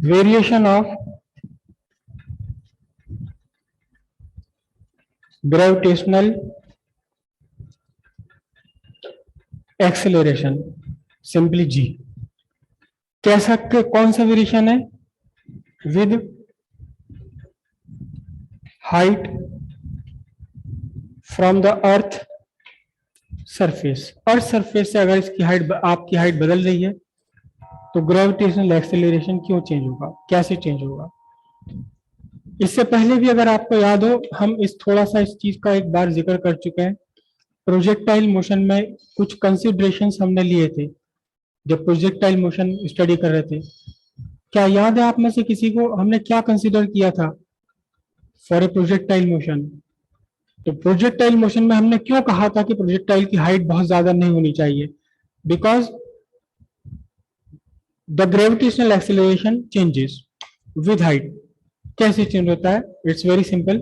variation of gravitational acceleration, simply g. कह सकते कौन सा वेरिएशन है? With height from the earth surface. Earth surface से अगर इसकी हाइट, आपकी हाइट बदल रही है तो ग्रेविटेशनल एक्सेलरेशन क्यों चेंज होगा, कैसे चेंज होगा? इससे पहले भी अगर आपको याद हो, हम इस थोड़ा सा इस चीज का एक बार जिक्र कर चुके हैं. प्रोजेक्टाइल मोशन में कुछ कंसिडरेशंस हमने लिए थे जब प्रोजेक्टाइल मोशन स्टडी कर रहे थे. क्या याद है आप में से किसी को हमने क्या कंसिडर किया था फॉर ए प्रोजेक्टाइल मोशन? तो प्रोजेक्टाइल मोशन में हमने क्यों कहा था कि प्रोजेक्टाइल की हाइट बहुत ज्यादा नहीं होनी चाहिए? Because the gravitational acceleration changes with height. कैसे चेंज होता है? It's very simple.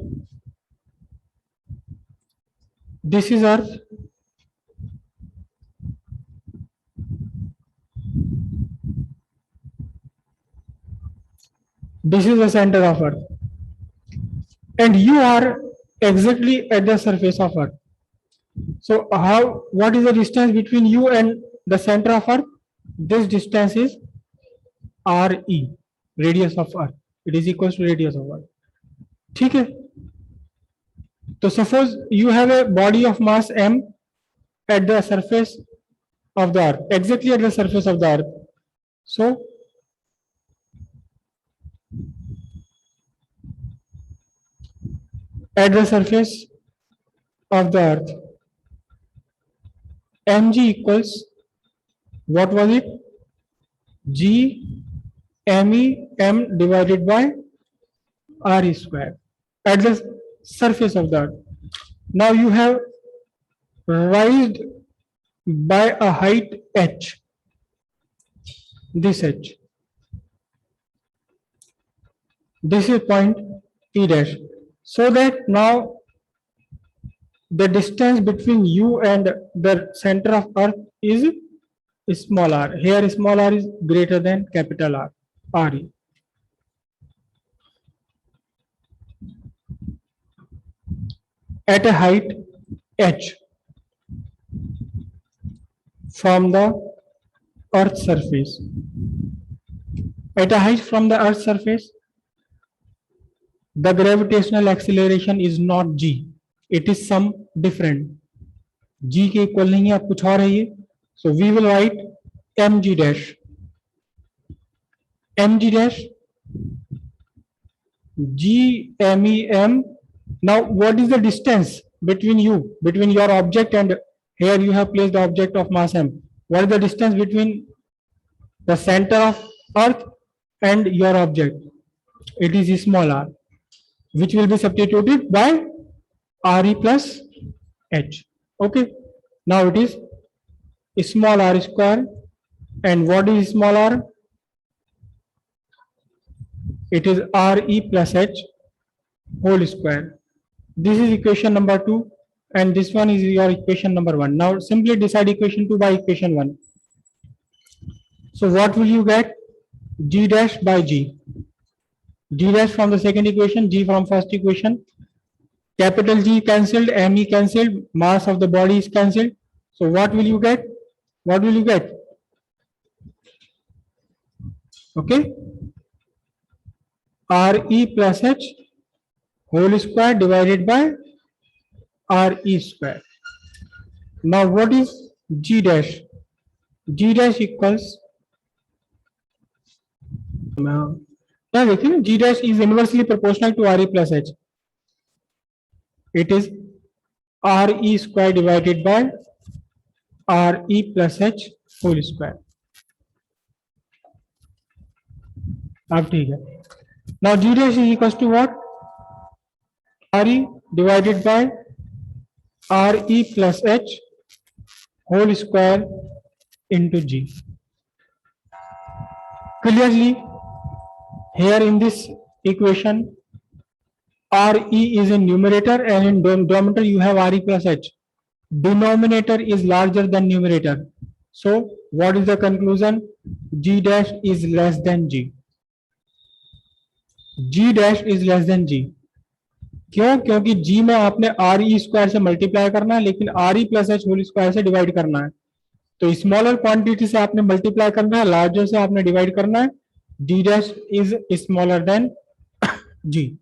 This is earth, this is the center of earth, and you are exactly at the surface of earth. So what is the distance between you and the center of earth? This distance is re, radius of earth. It is equals to radius of earth. ठीक है? तो suppose you have a body of mass m at the surface of the earth, exactly at the surface of the earth. So at the surface of the earth, mg equals, what was it? G me m divided by r square at the surface of the earth. Now you have raised by a height h, this h. This is point P dash. So that now the distance between you and the center of earth is small r. Here small r is greater than capital R, Re. At a height h from the earth surface. At a height from the earth surface, the gravitational acceleration is not g. It is some different. G के equal नहीं है, अब कुछ और है ये. So we will write mg dash. mg dash g me m. Now what is the distance between you, between your object, and here you have placed the object of mass m? What is the distance between the center of earth and your object? It is small r, which will be substituted by re plus h. Okay, now it is small r square, and what is small r? It is re plus h whole square. This is equation number 2, and this one is your equation number 1. Now simply decide equation 2 by equation 1. So what will you get? G dash by g. G dash from the second equation, g from first equation. Capital G cancelled, me cancelled, mass of the body is cancelled. So what will you get? What will you get? Okay, re plus h whole square divided by re square. Now what is g dash? G dash equals, now देखिए ना, g dash is inversely proportional to re plus h. It is re square divided by re plus h whole square. अब ठीक है. Now g dash is equals to what? re divided by re plus h whole square into g. Clearly, here in this equation, re is in numerator and in denominator you have re plus h. Denominator is larger than numerator. So what is the conclusion? G dash is less than g. G dash is less than g. क्यों? क्योंकि g में आपने R e square से multiply करना है, लेकिन R e plus h whole square से divide करना है। तो स्मॉलर क्वांटिटी से आपने मल्टीप्लाई करना है, लार्जर से आपने डिवाइड करना है। G dash is smaller than g.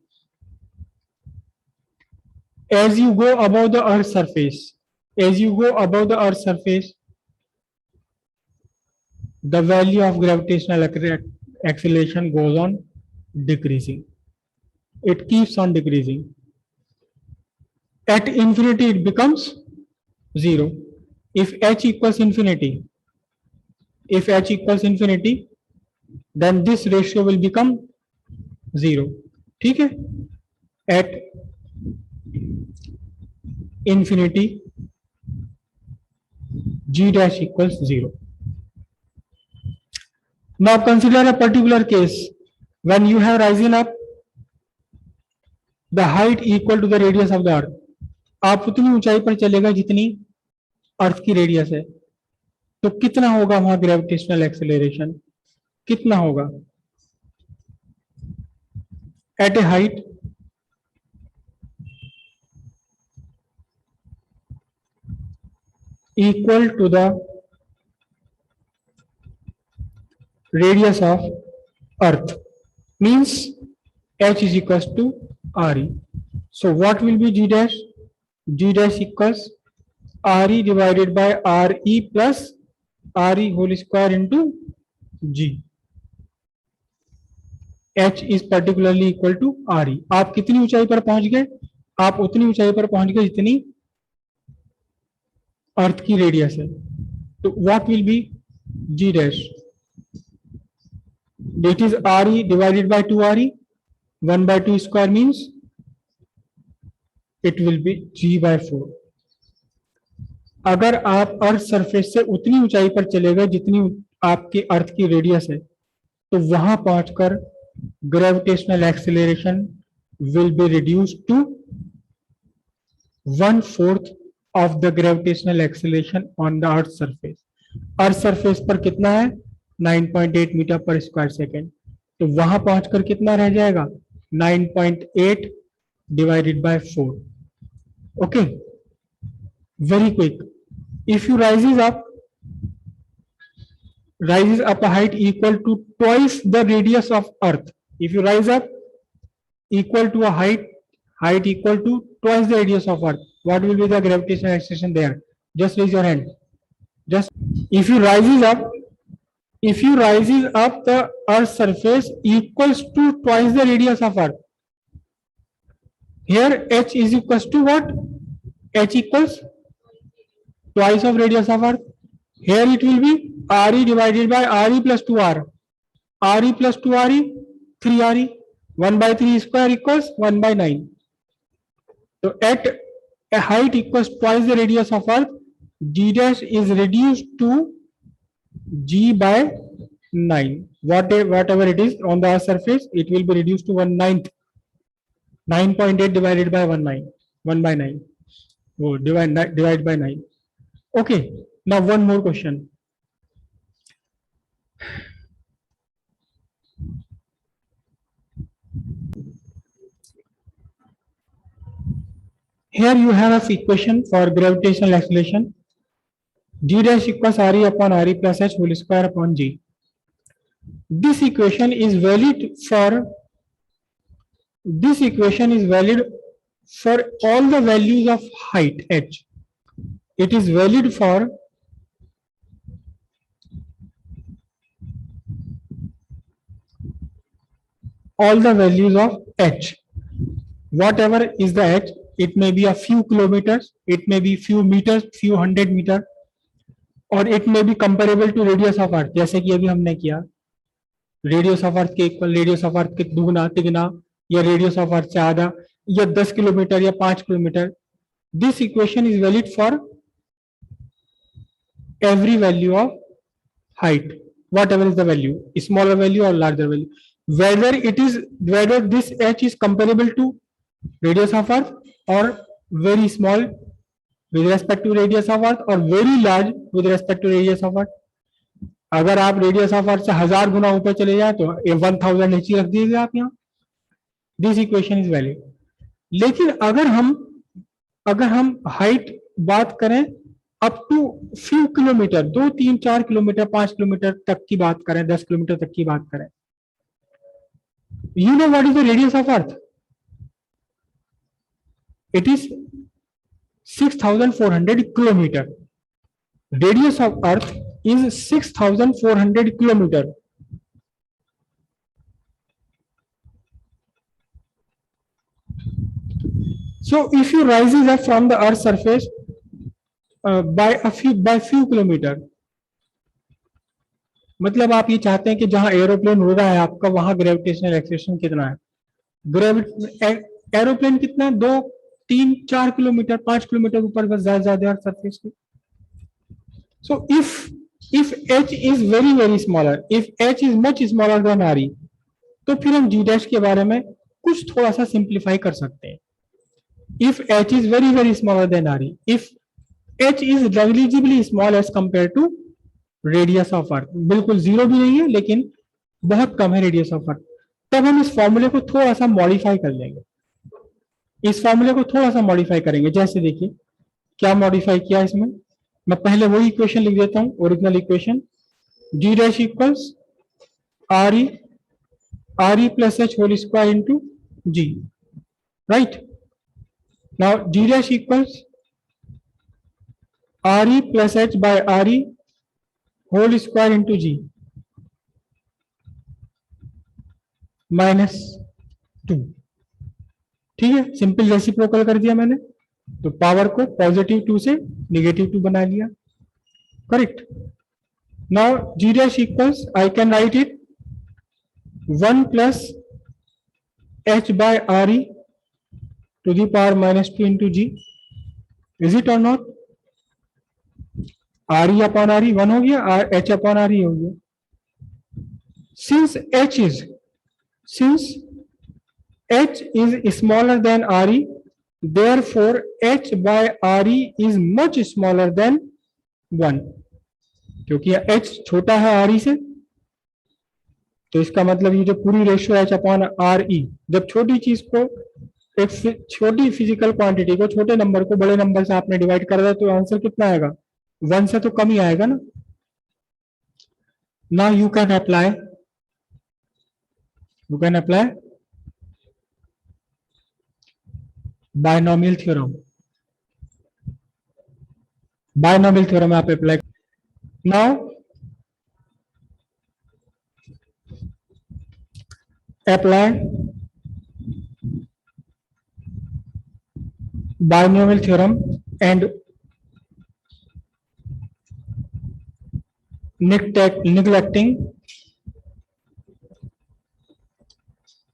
As you go above the earth surface, as you go above the earth surface, the value of gravitational acceleration goes on decreasing. It keeps on decreasing. At infinity, it becomes zero. If h equals infinity, if h equals infinity, then this ratio will become zero. ठीक है? At infinity, g dash equals zero. Now consider a particular case when you have risen up the height equal to the radius of the earth. आप उतनी ऊंचाई पर चलेगा जितनी अर्थ की radius है, तो कितना होगा वहां ग्रेविटेशनल एक्सेलरेशन? कितना होगा? At a height equal to the radius of earth means h is equals to re. So what will be g dash? G dash equals re divided by re plus re whole square into g. h is particularly equal to re. आप कितनी ऊंचाई पर पहुंच गए? आप उतनी ऊंचाई पर पहुंच गए जितनी अर्थ की रेडियस है। तो what will be g dash? That is re divided by 2re. 1 by 2 square means it will be g by 4. अगर आप अर्थ सरफेस से उतनी ऊंचाई पर चले गए जितनी आपकी अर्थ की रेडियस है, तो वहां पहुंचकर gravitational acceleration will be reduced to 1/4 of the gravitational acceleration on the earth surface. Earth surface पर कितना है? 9.8 मीटर पर स्क्वायर सेकेंड। तो वहां पहुंचकर कितना रह जाएगा? 9.8 divided by 4. Okay, very quick. If you rises up a height equal to twice the radius of earth, if you rise up equal to a height equal to twice the radius of earth, what will be the gravitational acceleration there? Just raise your hand. Just if you rises up the earth surface equals to twice the radius of earth, here h is equals to what? H equals twice of radius of earth. Here it will be re divided by re plus 2r. Re plus 2re, 3re. 1 by 3 square equals 1 by 9. So at a height equals twice the radius of earth, g dash is reduced to g by 9. Whatever it is on the earth surface, it will be reduced to 1/9. 9.8 divided by 1 by 9. Oh, divide by 9. Okay, now one more question. Here you have a equation for gravitational acceleration. G dash equals re upon re plus h whole square upon g. This equation is valid for all the values of height h. It is valid for all the values of h. Whatever is the h, it may be a few kilometers, it may be few meters, few 100 meter, और it may be comparable to radius of earth, जैसे कि अभी हमने किया radius of अर्थ के equal, radius of अर्थ के दुगना तिगना, या रेडियस ऑफ अर्थ से आधा, या 10 किलोमीटर या 5 kilometre. This equation is valid for every value of height, whatever is the value, smaller value or larger value, whether this h is comparable to radius of earth or very small with respect to radius of earth or very large with respect to radius of earth. अगर आप radius of अर्थ से 1000 गुना ऊपर चले जाए तो 1000 नीचे रख दीजिए आप यहाँ, दिस इक्वेशन इज वैलिड। लेकिन अगर हम हाइट बात करें up to few kilometre, 2 3 4 kilometre 5 kilometre तक की बात करें, 10 किलोमीटर तक की बात करें, you know what is the radius of earth? It is 6400 kilometre. Radius of earth is 6400 kilometre. So if you rises up from the earth's surface by few kilometer, मतलब आप ये चाहते हैं कि जहां एरोप्लेन उड़ रहा है आपका, वहां ग्रेविटेशनल एक्सेलरेशन कितना है? एरोप्लेन कितना, 2 3 4 किलोमीटर 5 किलोमीटर ऊपर बस ज्यादा सरफेस की। So if h is very very smaller, if h is much smaller than r, तो फिर हम g डैश के बारे में कुछ थोड़ा सा सिंप्लीफाई कर सकते हैं। If h is very very smaller than re, if h is negligibly small as compared to radius of earth, बिल्कुल जीरो भी नहीं है लेकिन बहुत कम है रेडियस ऑफ अर्थ, तब हम इस फॉर्मूले को थोड़ा सा मॉडिफाई कर लेंगे। इस फॉर्मूले को थोड़ा सा मॉडिफाई करेंगे। जैसे देखिए क्या मॉडिफाई किया इसमें, मैं पहले वही इक्वेशन लिख देता हूं, original equation, g dash equals re plus h whole square into g, right. Now g dash equals re plus h by re whole square into g minus 2। ठीक है, सिंपल रेसिप्रोकल कर दिया मैंने, तो पावर को पॉजिटिव 2 से negative 2 बना लिया, correct. Now g dash equals, I can write it 1 plus h by re to the power minus 2 into g, is it or not? re upon re 1 हो गया, h upon re हो गया। since h is smaller than re, therefore h by re is much smaller than 1, क्योंकि h छोटा है re से, तो इसका मतलब ये जो पूरी रेशियो h अपॉन re, जब छोटी चीज को, एक छोटी फिजिकल क्वांटिटी को, छोटे नंबर को बड़े नंबर से आपने डिवाइड कर दिया तो आंसर कितना आएगा? 1 से तो कम ही आएगा ना। Now you can apply binomial theorem. Binomial theorem आप apply, now apply binomial theorem and neglecting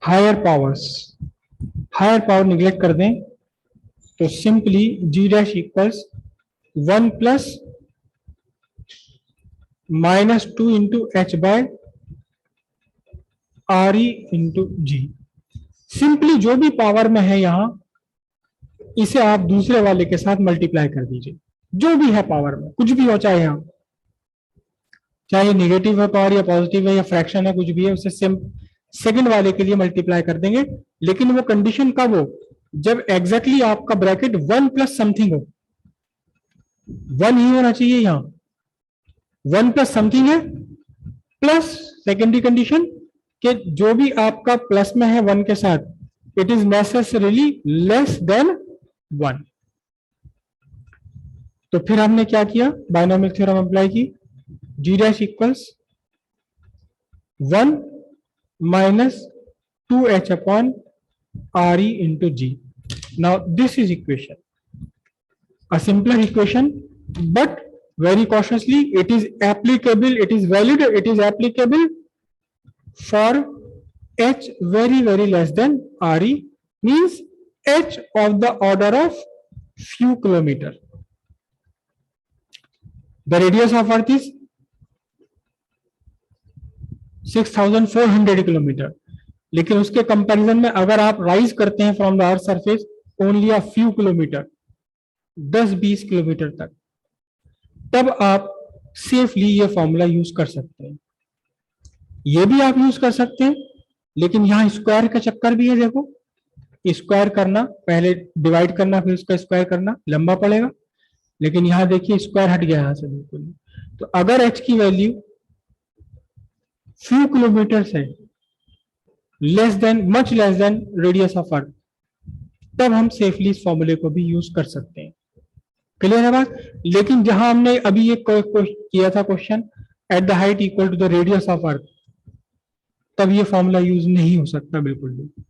higher powers, higher power neglect कर दें तो simply g dash equals 1 plus minus 2 into h by re into g. Simply जो भी power में है यहां, इसे आप दूसरे वाले के साथ मल्टीप्लाई कर दीजिए, जो भी है पावर में, कुछ भी हो, चाहे यहां चाहे नेगेटिव है पावर या पॉजिटिव है या फ्रैक्शन है, कुछ भी है, उसे सेकंड वाले के लिए मल्टीप्लाई कर देंगे। लेकिन वो कंडीशन कब हो? जब एग्जैक्टली आपका ब्रैकेट 1 प्लस समथिंग हो, 1 ही होना चाहिए, यहां 1 प्लस समथिंग है, प्लस सेकेंडरी कंडीशन कि जो भी आपका प्लस में है 1 के साथ, it is necessarily less than 1। तो फिर हमने क्या किया, बायनॉमियल थ्योरम अप्लाई की, g dash equals 1 minus 2h upon re into g। Now this is equation, a simpler equation, but very cautiously it is applicable, it is valid, it is applicable for h very very less than re, means h of the order of few kilometer. The radius of earth is 6400 kilometre, लेकिन उसके comparison में अगर आप rise करते हैं from the earth surface only a few kilometre, 10-20 kilometre तक, तब आप सेफली ये फॉर्मूला यूज कर सकते हैं। ये भी आप यूज कर सकते हैं लेकिन यहाँ स्क्वायर का चक्कर भी है, देखो स्क्वायर करना, पहले डिवाइड करना फिर उसका स्क्वायर करना लंबा पड़ेगा, लेकिन यहाँ देखिए स्क्वायर हट गया यहाँ से बिल्कुल। तो अगर एच की वैल्यू फ्यू किलोमीटर है, less than, much less than radius of earth, तब हम सेफली इस फॉर्मूले को भी यूज कर सकते हैं। क्लियर है बात? लेकिन जहां हमने अभी ये किया था question, at the height equal to the radius of earth, तब ये फॉर्मूला यूज नहीं हो सकता बिल्कुल भी।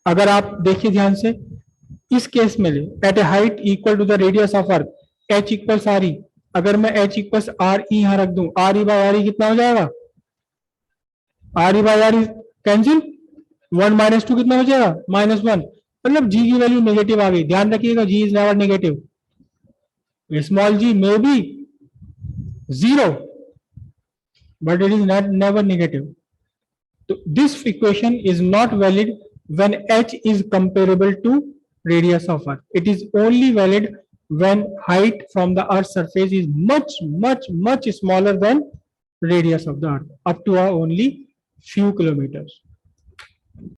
अगर आप देखिए ध्यान से, इस केस में ले, at a height equal to the radius of earth, h equals R E, अगर मैं एच इक्वल्स आर ई यहां रख दूं, R E by R E कितना हो जाएगा? R E by R E cancel, 1 minus 2 कितना हो जाएगा? -1, मतलब जी की वैल्यू नेगेटिव आ गई। ध्यान रखिएगा, g is never negative, small g may be 0 but it is not never negative. So this equation is not valid when h is comparable to radius of earth. It is only valid when height from the earth's surface is much smaller than radius of the earth, up to only few kilometers.